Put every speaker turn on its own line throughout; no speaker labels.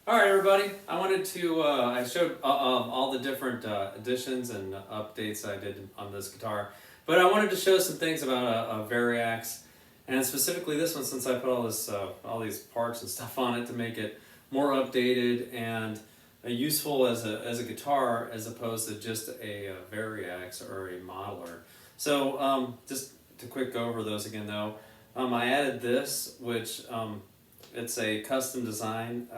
Alright everybody, I wanted to, I showed all the different additions and updates I did on this guitar, but I wanted to show some things about a Variax, and specifically this one since I put all these parts and stuff on it to make it more updated and useful as a guitar as opposed to just a Variax or a modeler. So just to quick go over those again though, I added this, which it's a custom design.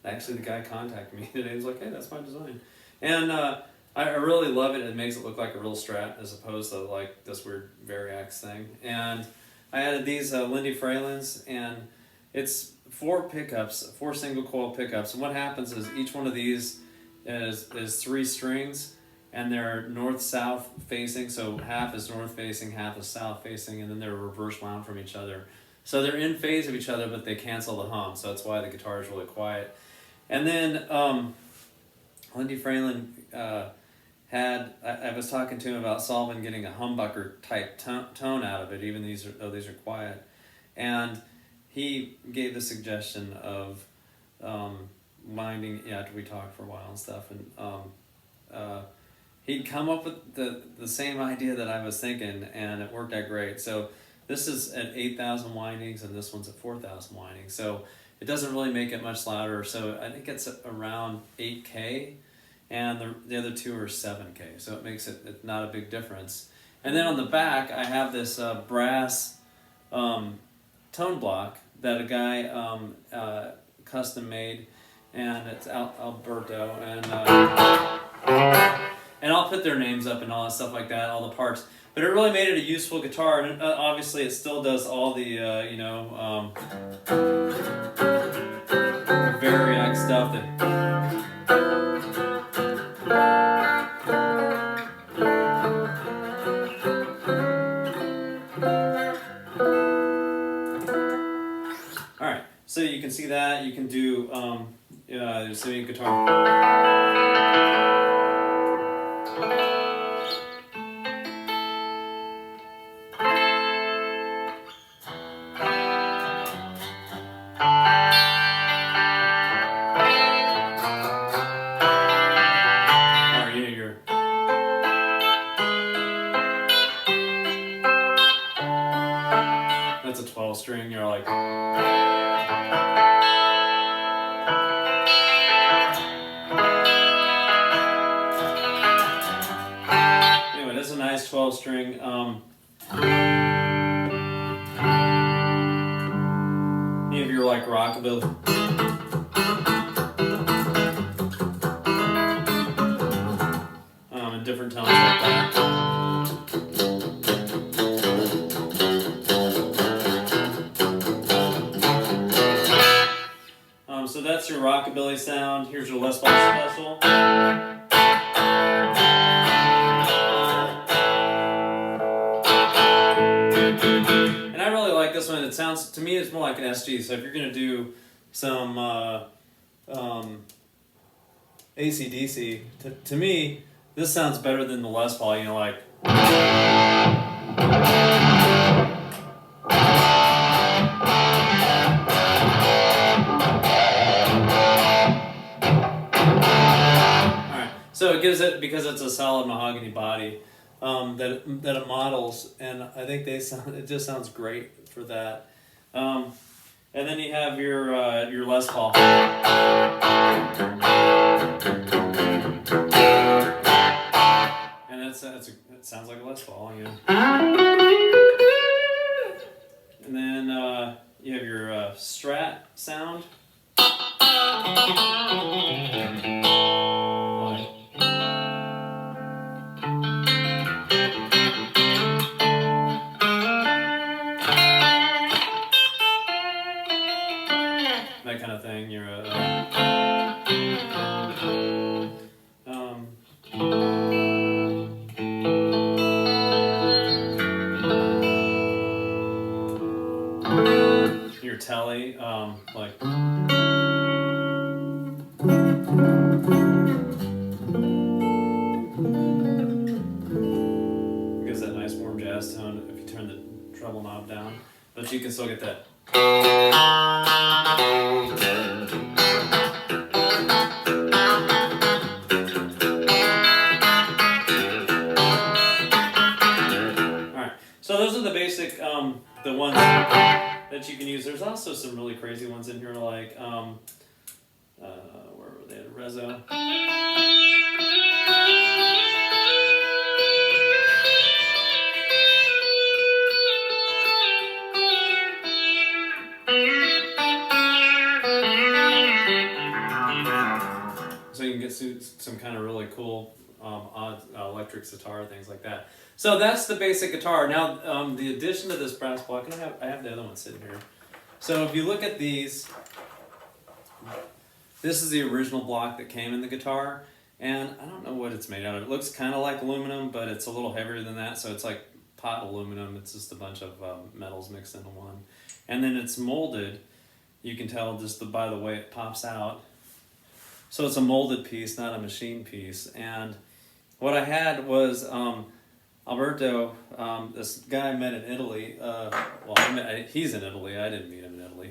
Actually, the guy contacted me today. He was like, "Hey, that's my design," and I really love it. It makes it look like a real Strat as opposed to like this weird Variax thing. And I added these Lindy Fraillans, and it's 4 pickups, 4 single coil pickups. And what happens is each one of these is 3 strings, and they're north-south facing. So half is north facing, half is south facing, and then they're reverse wound from each other. So they're in phase of each other, but they cancel the hum. So that's why the guitar is really quiet. And then Lindy Fraillan I was talking to him about solving getting a humbucker type tone out of it, even these are quiet. And he gave the suggestion of winding, after we talked for a while and stuff, and he'd come up with the same idea that I was thinking, and it worked out great. So this is at 8,000 windings, and this one's at 4,000 windings. So it doesn't really make it much louder. So I think it's around 8K, and the other two are 7K. So it makes it not a big difference. And then on the back, I have this brass tone block that a guy custom made, and it's Alberto, and I'll put their names up and all that stuff like that, all the parts. But it really made it a useful guitar, and obviously it still does all the, Variax stuff. Alright, so you can see that. You can do singing guitar. That's a 12 string, you're like... Anyway, that's a nice 12 string. Any of your like rockabilly... in different tones like that. So that's your rockabilly sound. Here's your Les Paul special. And I really like this one. It sounds, to me, it's more like an SG. So if you're going to do some AC/DC, to me, this sounds better than the Les Paul. You know, like... So it gives it, because it's a solid mahogany body that it models, and I think it just sounds great for that. And then you have your Les Paul, and it sounds like a Les Paul, you know. And then you have your Strat sound. That kind of thing. You're your telly, like. Gives that nice warm jazz tone if you turn the treble knob down, but you can still get that. the ones that you can use. There's also some really crazy ones in here, like where were they? Reissue. So you can get some kind of really cool odd electric sitar, things like that. So that's the basic guitar. Now the addition to this brass block, and I have the other one sitting here. So if you look at these, this is the original block that came in the guitar, and I don't know what it's made out of. It looks kind of like aluminum, but it's a little heavier than that, so it's like pot aluminum. It's just a bunch of metals mixed into one. And then it's molded. You can tell just by the way it pops out. So it's a molded piece, not a machine piece. And what I had was Alberto, this guy I met in Italy. He's in Italy. I didn't meet him in Italy.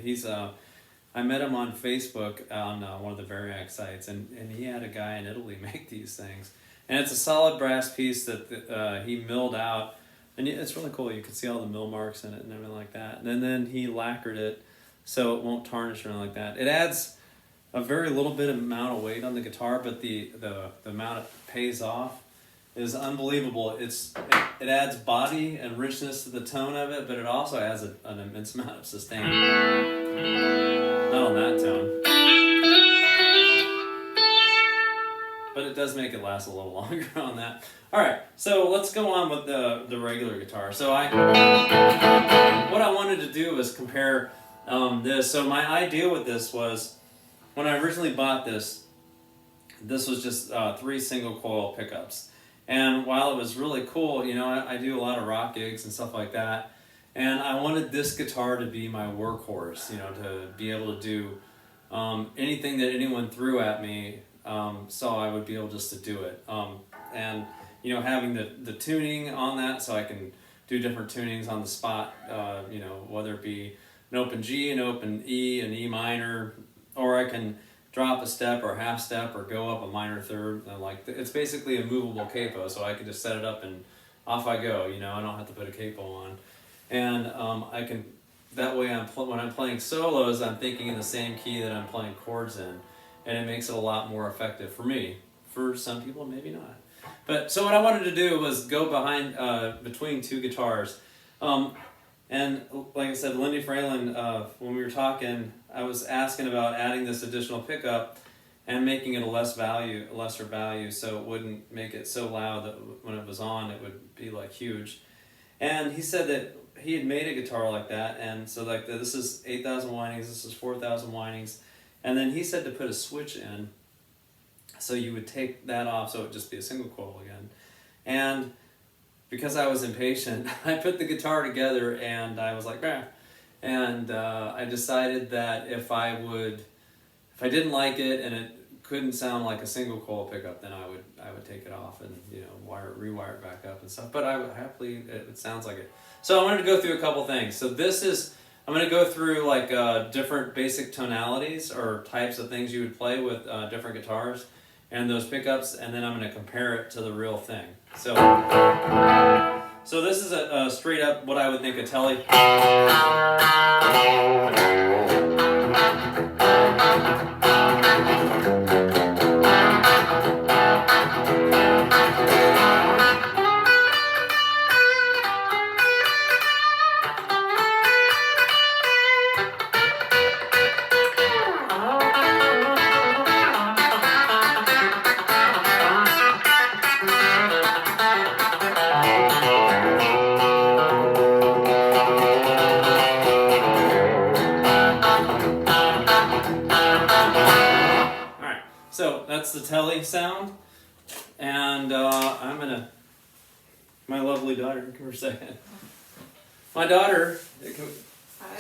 I met him on Facebook on one of the Variax sites, and he had a guy in Italy make these things. And it's a solid brass piece that he milled out, and it's really cool. You can see all the mill marks in it and everything like that. And then he lacquered it so it won't tarnish or anything like that. It adds a very little bit amount of weight on the guitar, but the amount it pays off is unbelievable. It adds body and richness to the tone of it, but it also has an immense amount of sustain. Not on that tone, but it does make it last a little longer on that. All right, so let's go on with the regular guitar. So what I wanted to do was compare this. So my idea with this was, when I originally bought this was just 3 single coil pickups. And while it was really cool, you know, I do a lot of rock gigs and stuff like that. And I wanted this guitar to be my workhorse, you know, to be able to do anything that anyone threw at me, so I would be able just to do it. And, you know, having the tuning on that, so I can do different tunings on the spot, you know, whether it be an open G, an open E, an E minor, or I can drop a step or a half step or go up a minor third. It's basically a movable capo, so I can just set it up and off I go. You know, I don't have to put a capo on, and I can. That way, when I'm playing solos, I'm thinking in the same key that I'm playing chords in, and it makes it a lot more effective for me. For some people, maybe not. But so what I wanted to do was go between 2 guitars. And like I said, Lindy Fraillan, when we were talking, I was asking about adding this additional pickup and making it a lesser value, so it wouldn't make it so loud that when it was on, it would be like huge. And he said that he had made a guitar like that, and so like this is 8,000 windings, this is 4,000 windings, and then he said to put a switch in, so you would take that off, so it would just be a single coil again. And because I was impatient, I put the guitar together and I was like, bah. And I decided that if I didn't like it and it couldn't sound like a single coil pickup, then I would take it off and, you know, rewire it back up and stuff. But I would happily, it sounds like it. So I wanted to go through a couple things. So I'm going to go through like different basic tonalities or types of things you would play with different guitars and those pickups, and then I'm going to compare it to the real thing. So this is a straight up what I would think a Tele. So that's the Tele sound, and my lovely daughter, come here a second. My daughter,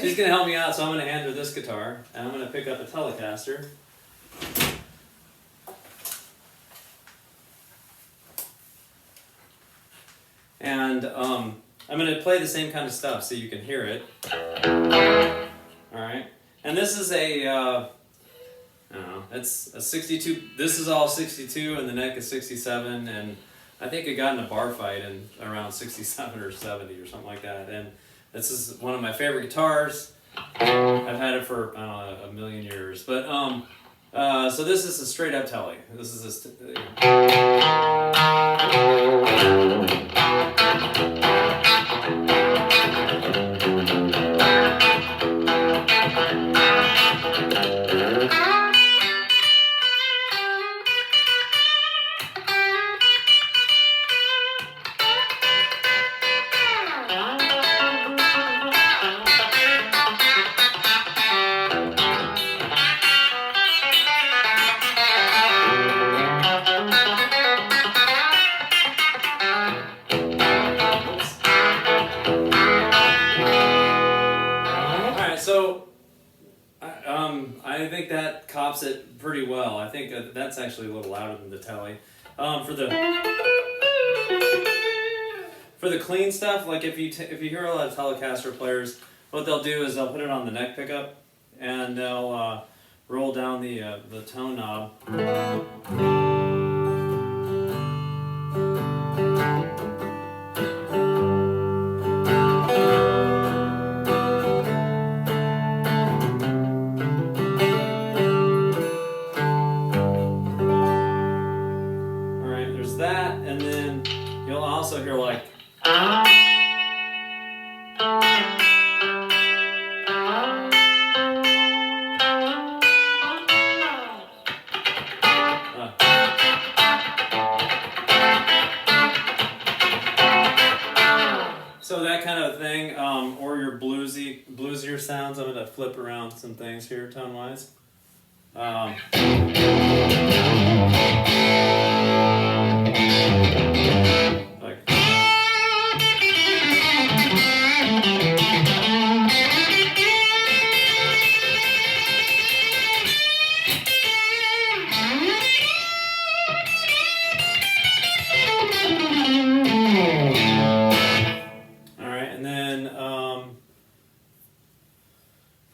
she's gonna help me out, so I'm gonna hand her this guitar, and I'm gonna pick up a Telecaster. And I'm gonna play the same kind of stuff so you can hear it. All right, and this is I don't know, it's a 62, this is all 62 and the neck is 67, and I think it got in a bar fight in around 67 or 70 or something like that. This is one of my favorite guitars. I've had it for, I don't know, a million years. But so this is a straight up Tele. This is So, I think that cops it pretty well. I think that's actually a little louder than the Tele. For the clean stuff, like if you hear a lot of Telecaster players, what they'll do is they'll put it on the neck pickup and they'll roll down the tone knob. That, and then you'll also hear like so that kind of thing, or your bluesier sounds. I'm gonna flip around some things here tone wise.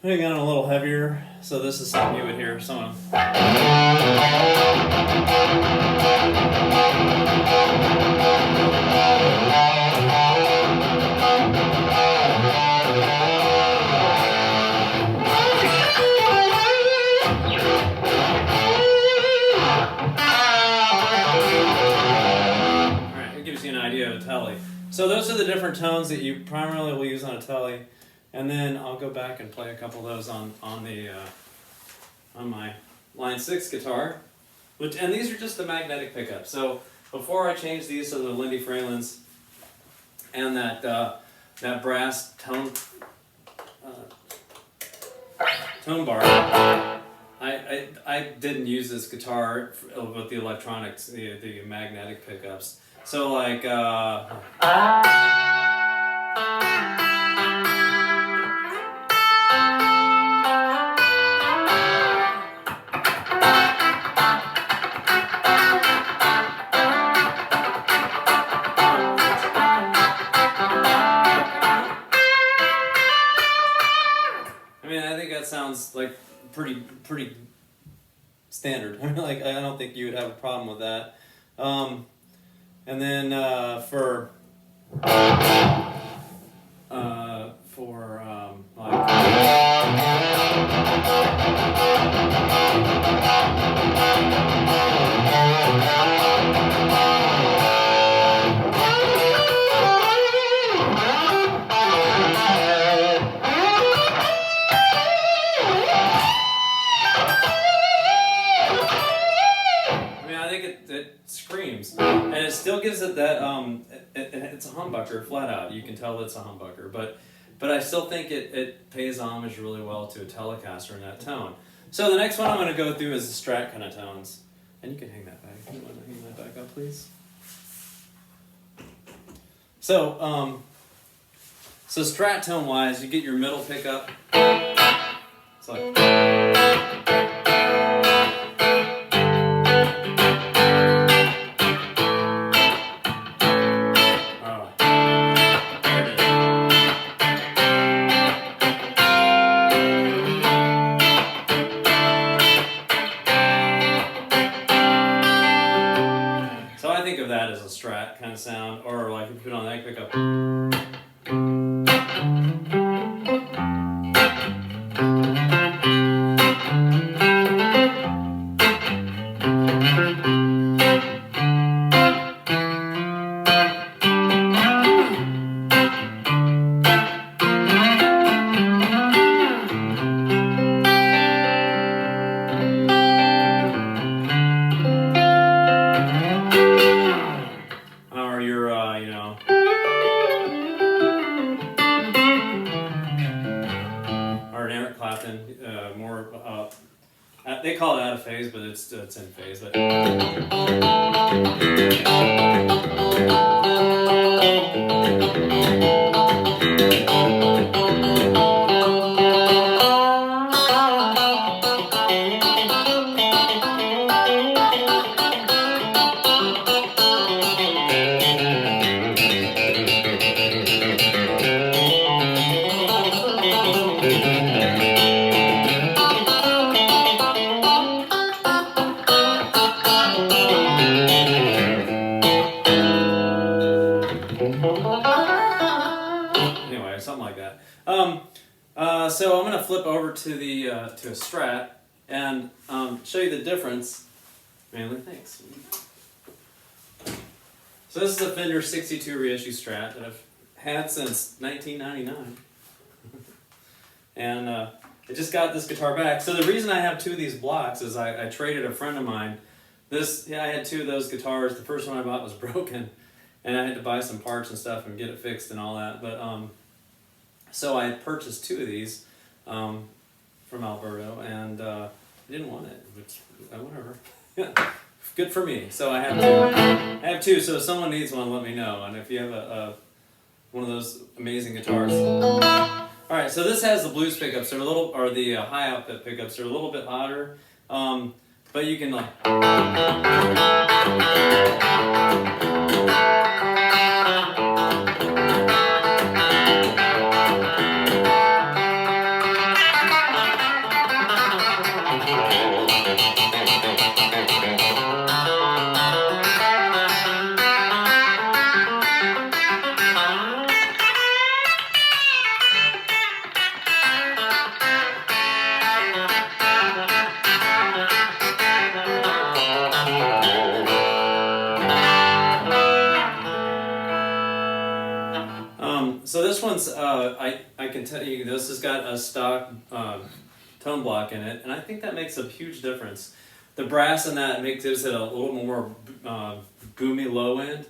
Putting on a little heavier, so this is something you would hear someone. Alright, it gives you an idea of a Tele. So those are the different tones that you primarily will use on a Tele. And then I'll go back and play a couple of those on my Line 6 guitar, and these are just the magnetic pickups. So before I changed these to the Lindy Fraillans and that brass tone bar, I didn't use this guitar with the electronics, the magnetic pickups. So like. Sounds like pretty standard. I mean, like I don't think you would have a problem with that. And then for it screams, and it still gives it that it's a humbucker flat out. You can tell it's a humbucker, but I still think it pays homage really well to a Telecaster in that tone. So the next one I'm going to go through is the Strat kind of tones, and you can hang that back. You want to hang that back up, please? So so Strat tone wise, you get your middle pickup. It's like. Of that as a Strat kind of sound, or like if you put on that pickup. of phase, but it's in phase. But anyway, something like that. So I'm going to flip over to the to a Strat and show you the difference. Mainly, thanks. So this is a Fender 62 Reissue Strat that I've had since 1999, and I just got this guitar back. So the reason I have two of these blocks is I traded a friend of mine. I had two of those guitars. The first one I bought was broken, and I had to buy some parts and stuff and get it fixed and all that. But so I purchased two of these from Alberto, and I didn't want it, which whatever. Good for me. So I have two. I have two. So if someone needs one, let me know. And if you have one of those amazing guitars. All right. So this has the blues pickups. They're a little, or the high output pickups. They're a little bit hotter, but you can like. So this one's, I can tell you, this has got a stock tone block in it, and I think that makes a huge difference. The brass in that gives it a little more boomy low end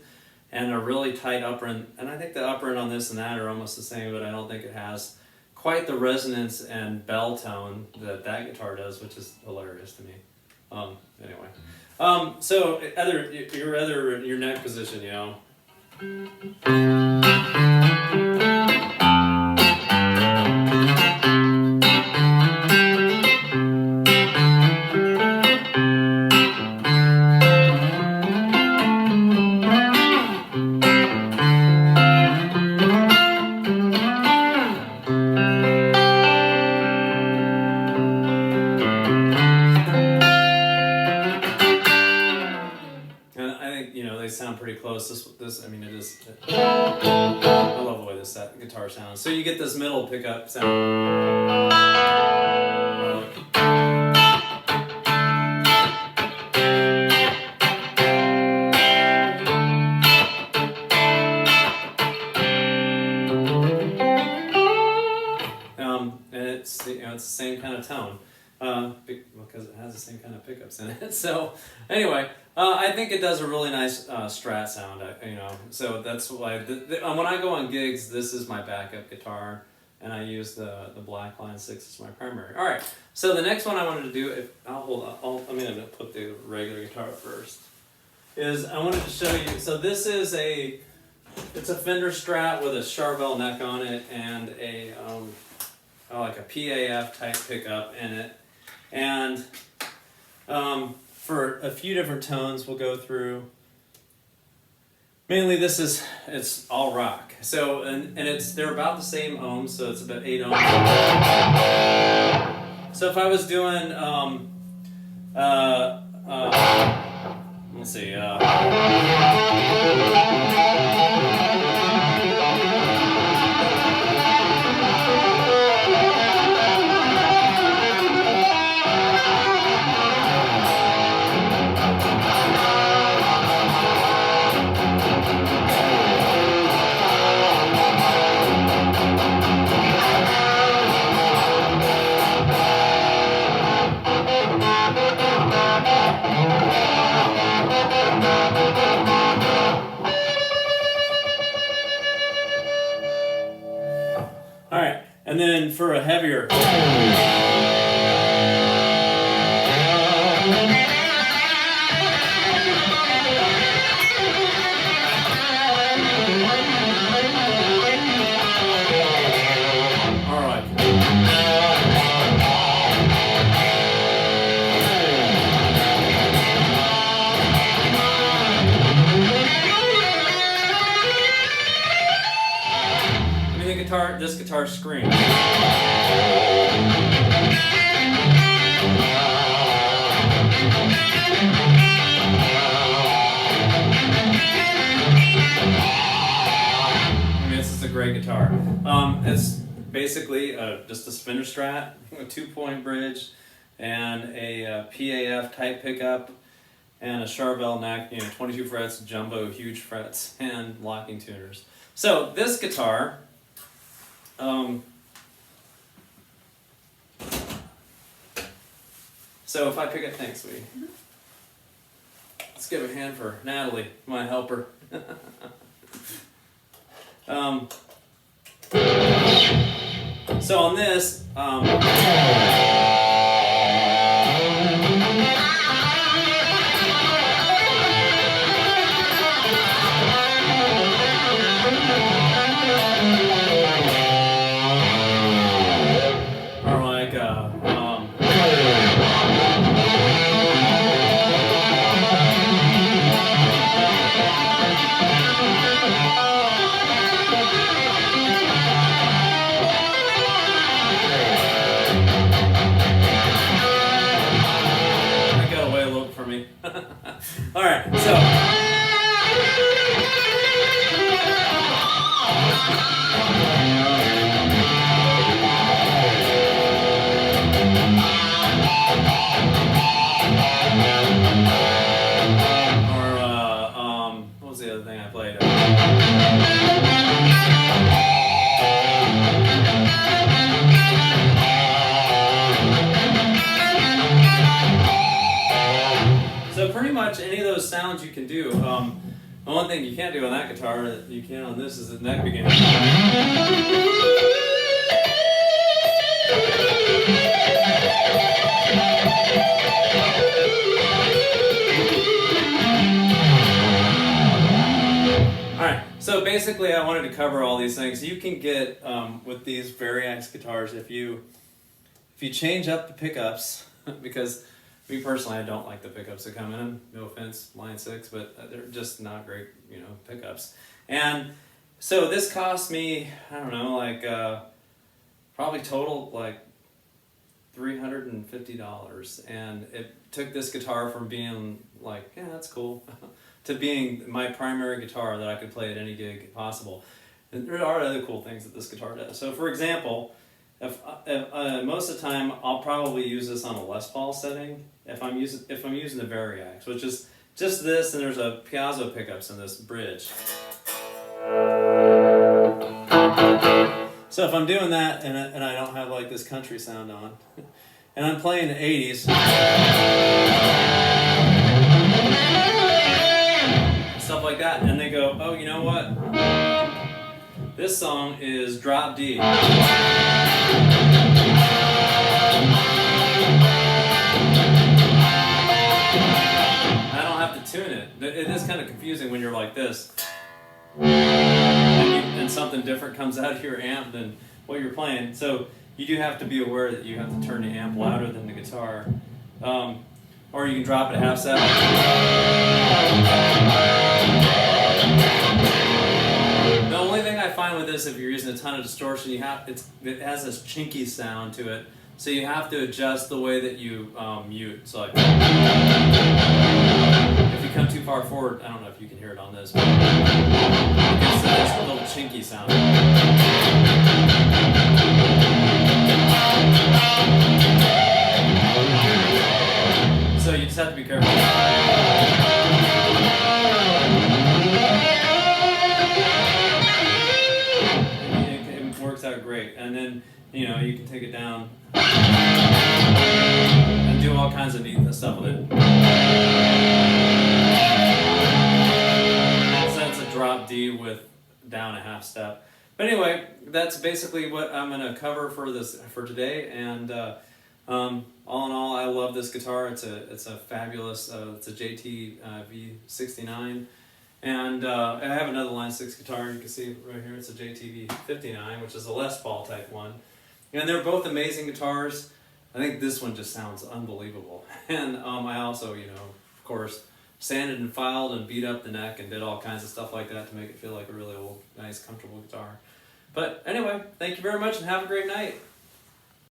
and a really tight upper end. And I think the upper end on this and that are almost the same, but I don't think it has quite the resonance and bell tone that that guitar does, which is hilarious to me. Anyway, so your neck position, you know. They sound pretty close. This, I mean, it is. I love the way this guitar sounds. So you get this middle pickup sound. And it's it's the same kind of tone. Because it has the same kind of pickups in it. So anyway, I think it does a really nice Strat sound. So that's why when I go on gigs, this is my backup guitar, and I use the Blackline 6 as my primary. All right. So the next one I wanted to do, I'm gonna put the regular guitar first. Is I wanted to show you. So this is it's a Fender Strat with a Charvel neck on it and a like a PAF type pickup in it. And for a few different tones we'll go through. Mainly it's all rock. So and they're about the same ohms, so it's about 8 ohms. So if I was doing let's see And then for a heavier, This guitar screams. I mean, this is a great guitar. It's basically just a Fender Strat, a 2-point bridge, and a PAF type pickup, and a Charvel neck, 22 frets, jumbo, huge frets, and locking tuners. So this guitar. So if I pick up, thanks, sweetie. Let's give a hand for Natalie, my helper. So on this, all right, so what was the other thing I played? So pretty much any of those sounds you can do. The one thing you can't do on that guitar that you can on this is the neck beginning. Alright, so basically I wanted to cover all these things. You can get, with these Variax guitars, if you change up the pickups, because me personally, I don't like the pickups that come in them. No offense, Line 6, but they're just not great, pickups. And so this cost me, I don't know, like probably total like $350. And it took this guitar from being like, yeah, that's cool, to being my primary guitar that I could play at any gig possible. And there are other cool things that this guitar does. So for example, if most of the time I'll probably use this on a Les Paul setting if I'm using the Variax, which is just this, and there's a piezo pickups in this bridge. So if I'm doing that and I don't have like this country sound on, and I'm playing the 80s, stuff like that, and they go, oh, you know what? This song is drop D. Tune it. It is kind of confusing when you're like this and something different comes out of your amp than what you're playing. So you do have to be aware that you have to turn the amp louder than the guitar. Or you can drop it a half step. The only thing I find with this, if you're using a ton of distortion, it has this chinky sound to it. So you have to adjust the way that you mute. So like, if you come too far forward, I don't know if you can hear it on this, but it's a little chinky sound. So you just have to be careful. It works out great. And then, you can take it down and do all kinds of neat stuff with it. So that's a drop D with down a half step. But anyway, that's basically what I'm going to cover for today. And All in all, I love this guitar. It's a fabulous. It's a JTV 69, and I have another Line 6 guitar. You can see right here. It's a JTV 59, which is a Les Paul type one, and they're both amazing guitars. I think this one just sounds unbelievable, and I also, of course, sanded and filed and beat up the neck and did all kinds of stuff like that to make it feel like a really old, nice, comfortable guitar. But anyway, thank you very much and have a great night.